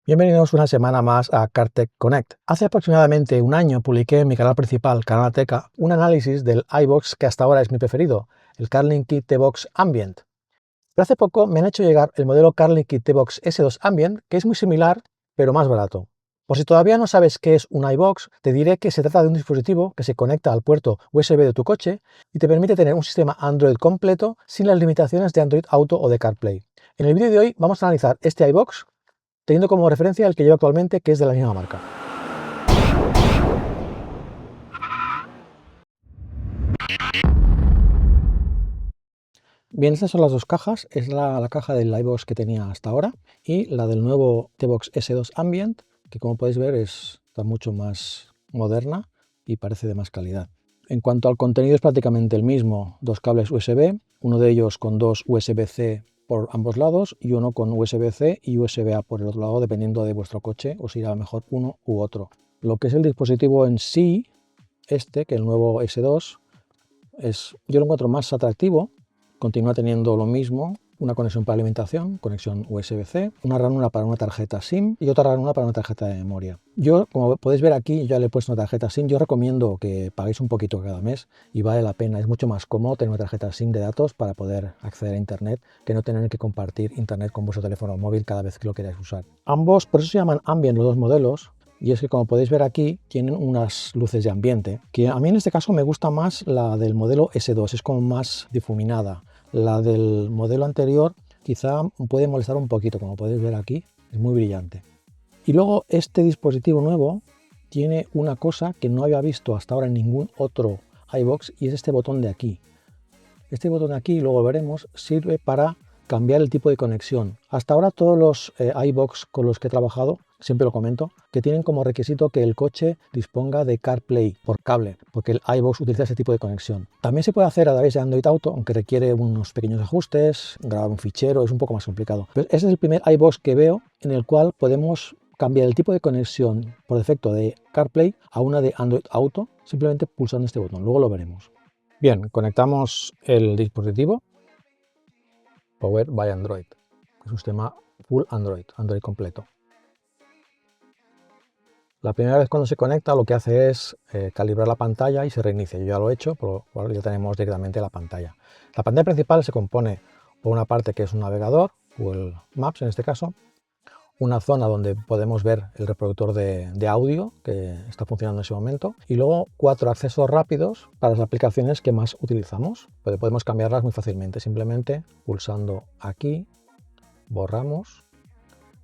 Bienvenidos una semana más a CarTech Connect. Hace aproximadamente un año publiqué en mi canal principal, Canalateca, un análisis del iVoox que hasta ahora es mi preferido, el CarLink T-Box Ambient. Pero hace poco me han hecho llegar el modelo CarLink T-Box S2 Ambient, que es muy similar, pero más barato. Por si todavía no sabes qué es un iVoox, te diré que se trata de un dispositivo que se conecta al puerto USB de tu coche y te permite tener un sistema Android completo sin las limitaciones de Android Auto o de CarPlay. En el vídeo de hoy vamos a analizar este iVoox, teniendo como referencia el que llevo actualmente, que es de la misma marca. Bien, estas son las dos cajas. Es la caja del iVoox que tenía hasta ahora y la del nuevo T-Box S2 Ambient, que como podéis ver está mucho más moderna y parece de más calidad. En cuanto al contenido es prácticamente el mismo, dos cables USB, uno de ellos con dos USB-C por ambos lados y uno con USB-C y USB-A por el otro lado, dependiendo de vuestro coche, os irá mejor uno u otro. Lo que es el dispositivo en sí, que el nuevo S2, yo lo encuentro más atractivo. Continúa teniendo lo mismo, una conexión para alimentación, conexión USB-C, una ranura para una tarjeta SIM y otra ranura para una tarjeta de memoria. Yo, como podéis ver aquí, ya le he puesto una tarjeta SIM. Yo recomiendo que paguéis un poquito cada mes y vale la pena. Es mucho más cómodo tener una tarjeta SIM de datos para poder acceder a Internet que no tener que compartir Internet con vuestro teléfono móvil cada vez que lo queráis usar. Ambos, por eso se llaman Ambient los dos modelos. Y es que, como podéis ver aquí, tienen unas luces de ambiente, que a mí en este caso me gusta más la del modelo S2, es como más difuminada. La del modelo anterior quizá puede molestar un poquito, como podéis ver aquí, es muy brillante. Y luego este dispositivo nuevo tiene una cosa que no había visto hasta ahora en ningún otro iVoox, y es este botón de aquí. Este botón de aquí, luego veremos, sirve para cambiar el tipo de conexión. Hasta ahora todos los iVoox con los que he trabajado, siempre lo comento, que tienen como requisito que el coche disponga de CarPlay por cable, porque el iVoox utiliza ese tipo de conexión. También se puede hacer a través de Android Auto, aunque requiere unos pequeños ajustes, grabar un fichero, es un poco más complicado. Pero este es el primer iVoox que veo en el cual podemos cambiar el tipo de conexión por defecto de CarPlay a una de Android Auto, simplemente pulsando este botón. Luego lo veremos. Bien, conectamos el dispositivo Powered by Android. Es un sistema full Android, Android completo. La primera vez cuando se conecta lo que hace es calibrar la pantalla y se reinicia. Yo ya lo he hecho, por lo cual ya tenemos directamente la pantalla. La pantalla principal se compone por una parte que es un navegador, Google Maps en este caso, una zona donde podemos ver el reproductor de audio que está funcionando en ese momento y luego 4 accesos rápidos para las aplicaciones que más utilizamos. Podemos cambiarlas muy fácilmente, simplemente pulsando aquí, borramos,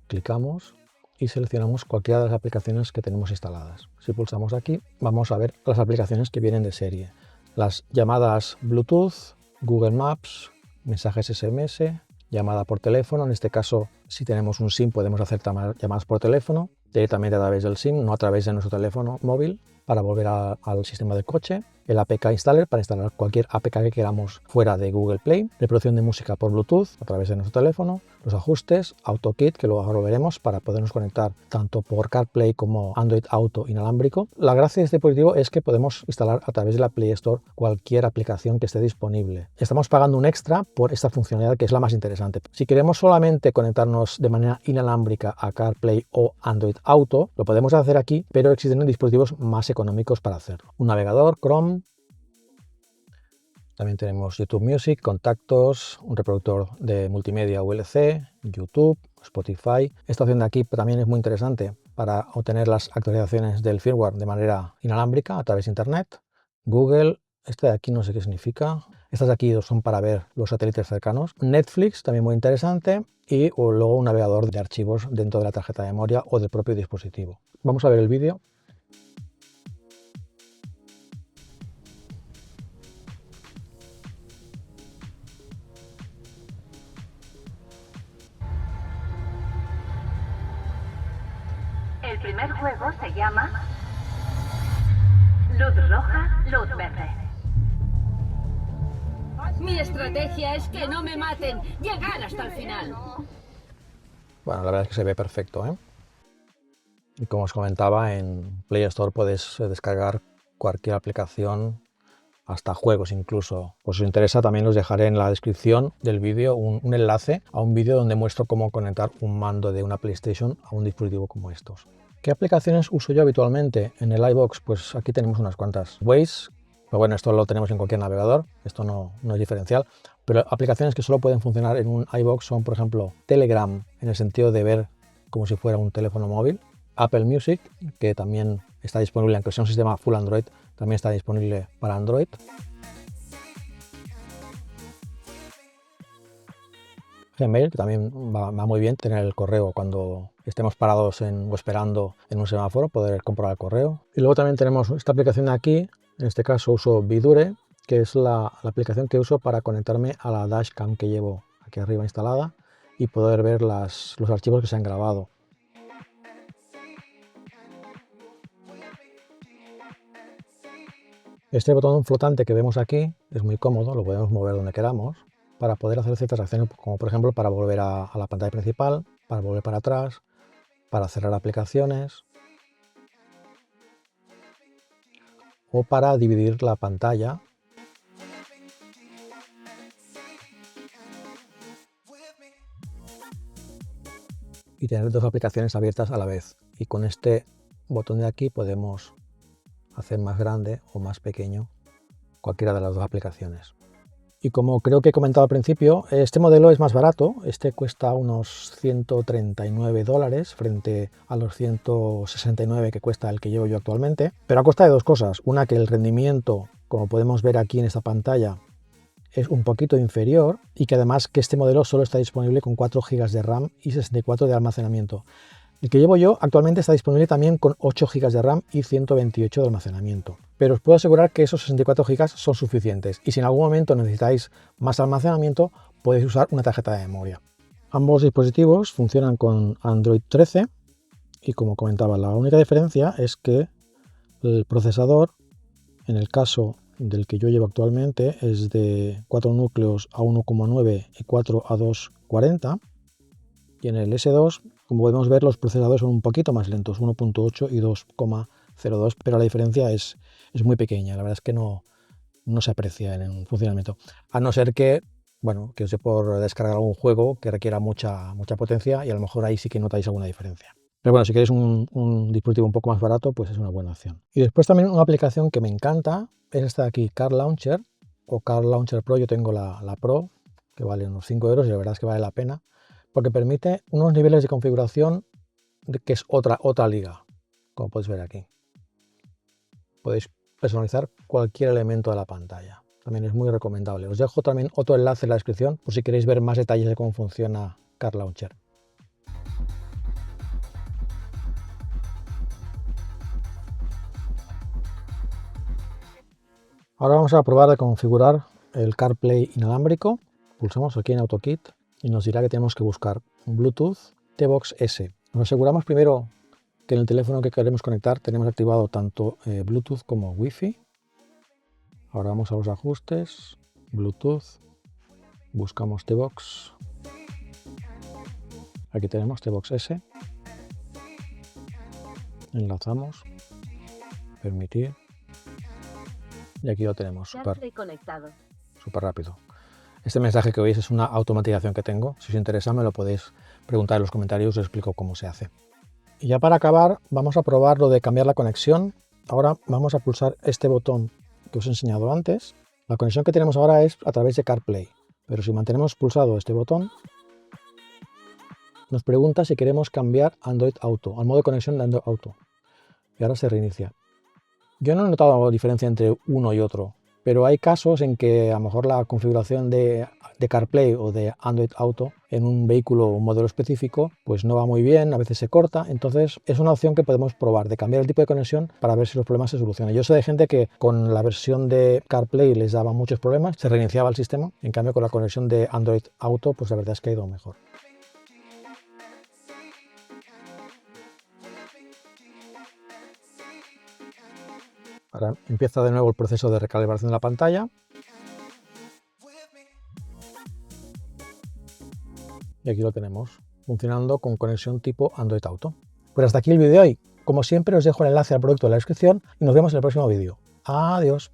clicamos y seleccionamos cualquiera de las aplicaciones que tenemos instaladas. Si pulsamos aquí vamos a ver las aplicaciones que vienen de serie. Las llamadas Bluetooth, Google Maps, mensajes SMS, llamada por teléfono. En este caso, si tenemos un SIM podemos hacer llamadas por teléfono directamente a través del SIM, no a través de nuestro teléfono móvil, para volver al sistema del coche. El APK Installer para instalar cualquier APK que queramos fuera de Google Play, reproducción de música por Bluetooth a través de nuestro teléfono, los ajustes, AutoKit, que luego ahora lo veremos, para podernos conectar tanto por CarPlay como Android Auto inalámbrico. La gracia de este dispositivo es que podemos instalar a través de la Play Store cualquier aplicación que esté disponible. Estamos pagando un extra por esta funcionalidad, que es la más interesante. Si queremos solamente conectarnos de manera inalámbrica a CarPlay o Android Auto, lo podemos hacer aquí, pero existen dispositivos más económicos para hacerlo. Un navegador, Chrome. También tenemos YouTube Music, contactos, un reproductor de multimedia VLC, YouTube, Spotify. Esta opción de aquí también es muy interesante para obtener las actualizaciones del firmware de manera inalámbrica a través de Internet. Google, esta de aquí no sé qué significa. Estas de aquí son para ver los satélites cercanos. Netflix, también muy interesante. Y luego un navegador de archivos dentro de la tarjeta de memoria o del propio dispositivo. Vamos a ver el vídeo. El primer juego se llama Luz Roja, Luz Verde. Mi estrategia es que no me maten, llegar hasta el final. Bueno, la verdad es que se ve perfecto, ¿eh? Y como os comentaba, en Play Store puedes descargar cualquier aplicación hasta juegos incluso. Pues si os interesa también os dejaré en la descripción del vídeo un enlace a un vídeo donde muestro cómo conectar un mando de una PlayStation a un dispositivo como estos. ¿Qué aplicaciones uso yo habitualmente en el iBox? Pues aquí tenemos unas cuantas. Waze, pero bueno, esto lo tenemos en cualquier navegador, esto no es diferencial, pero aplicaciones que solo pueden funcionar en un iBox son, por ejemplo, Telegram, en el sentido de ver como si fuera un teléfono móvil, Apple Music, que también está disponible, aunque sea un sistema full Android, también está disponible para Android. Gmail, que también va muy bien tener el correo cuando estemos parados o esperando en un semáforo, poder comprobar el correo. Y luego también tenemos esta aplicación de aquí, en este caso uso Vidure, que es la aplicación que uso para conectarme a la dashcam que llevo aquí arriba instalada y poder ver los archivos que se han grabado. Este botón flotante que vemos aquí es muy cómodo, lo podemos mover donde queramos para poder hacer ciertas acciones, como por ejemplo para volver a la pantalla principal, para volver para atrás, para cerrar aplicaciones o para dividir la pantalla. Y tener dos aplicaciones abiertas a la vez. Y con este botón de aquí podemos hacer más grande o más pequeño cualquiera de las dos aplicaciones. Y como creo que he comentado al principio, este modelo es más barato. Este cuesta unos $139 frente a los 169 que cuesta el que llevo yo actualmente. Pero a costa de dos cosas. Una, que el rendimiento, como podemos ver aquí en esta pantalla, es un poquito inferior, y que además que este modelo solo está disponible con 4 GB de RAM y 64 de almacenamiento. El que llevo yo actualmente está disponible también con 8 GB de RAM y 128 de almacenamiento. Pero os puedo asegurar que esos 64 GB son suficientes, y si en algún momento necesitáis más almacenamiento podéis usar una tarjeta de memoria. Ambos dispositivos funcionan con Android 13 y, como comentaba, la única diferencia es que el procesador, en el caso del que yo llevo actualmente, es de 4 núcleos A1,9 y 4 A240, y en el S2, como podemos ver, los procesadores son un poquito más lentos, 1.8 y 2,02, pero la diferencia es muy pequeña. La verdad es que no se aprecia en el funcionamiento, a no ser que, bueno, que os dé por descargar algún juego que requiera mucha potencia, y a lo mejor ahí sí que notáis alguna diferencia. Pero bueno, si queréis un dispositivo un poco más barato, pues es una buena opción. Y después también una aplicación que me encanta es esta de aquí, Car Launcher o Car Launcher Pro. Yo tengo la Pro, que vale unos 5 euros, y la verdad es que vale la pena, porque permite unos niveles de configuración que es otra liga, como podéis ver aquí. Podéis personalizar cualquier elemento de la pantalla. También es muy recomendable. Os dejo también otro enlace en la descripción por si queréis ver más detalles de cómo funciona Car Launcher. Ahora vamos a probar de configurar el CarPlay inalámbrico. Pulsamos aquí en AutoKit y nos dirá que tenemos que buscar Bluetooth T-Box S. Nos aseguramos primero que en el teléfono que queremos conectar tenemos activado tanto Bluetooth como Wi-Fi. Ahora vamos a los ajustes, Bluetooth, buscamos T-Box. Aquí tenemos T-Box S. Enlazamos, permitir. Y aquí lo tenemos, súper rápido. Este mensaje que veis es una automatización que tengo. Si os interesa me lo podéis preguntar en los comentarios, os explico cómo se hace. Y ya para acabar vamos a probar lo de cambiar la conexión. Ahora vamos a pulsar este botón que os he enseñado antes. La conexión que tenemos ahora es a través de CarPlay, pero si mantenemos pulsado este botón nos pregunta si queremos cambiar Android Auto, al modo de conexión de Android Auto. Y ahora se reinicia. Yo no he notado diferencia entre uno y otro, pero hay casos en que a lo mejor la configuración de CarPlay o de Android Auto en un vehículo o un modelo específico pues no va muy bien, a veces se corta. Entonces es una opción que podemos probar, de cambiar el tipo de conexión para ver si los problemas se solucionan. Yo sé de gente que con la versión de CarPlay les daba muchos problemas, se reiniciaba el sistema. En cambio con la conexión de Android Auto pues la verdad es que ha ido mejor. Ahora empieza de nuevo el proceso de recalibración de la pantalla. Y aquí lo tenemos, funcionando con conexión tipo Android Auto. Pues hasta aquí el vídeo de hoy. Como siempre os dejo el enlace al producto en la descripción y nos vemos en el próximo vídeo. Adiós.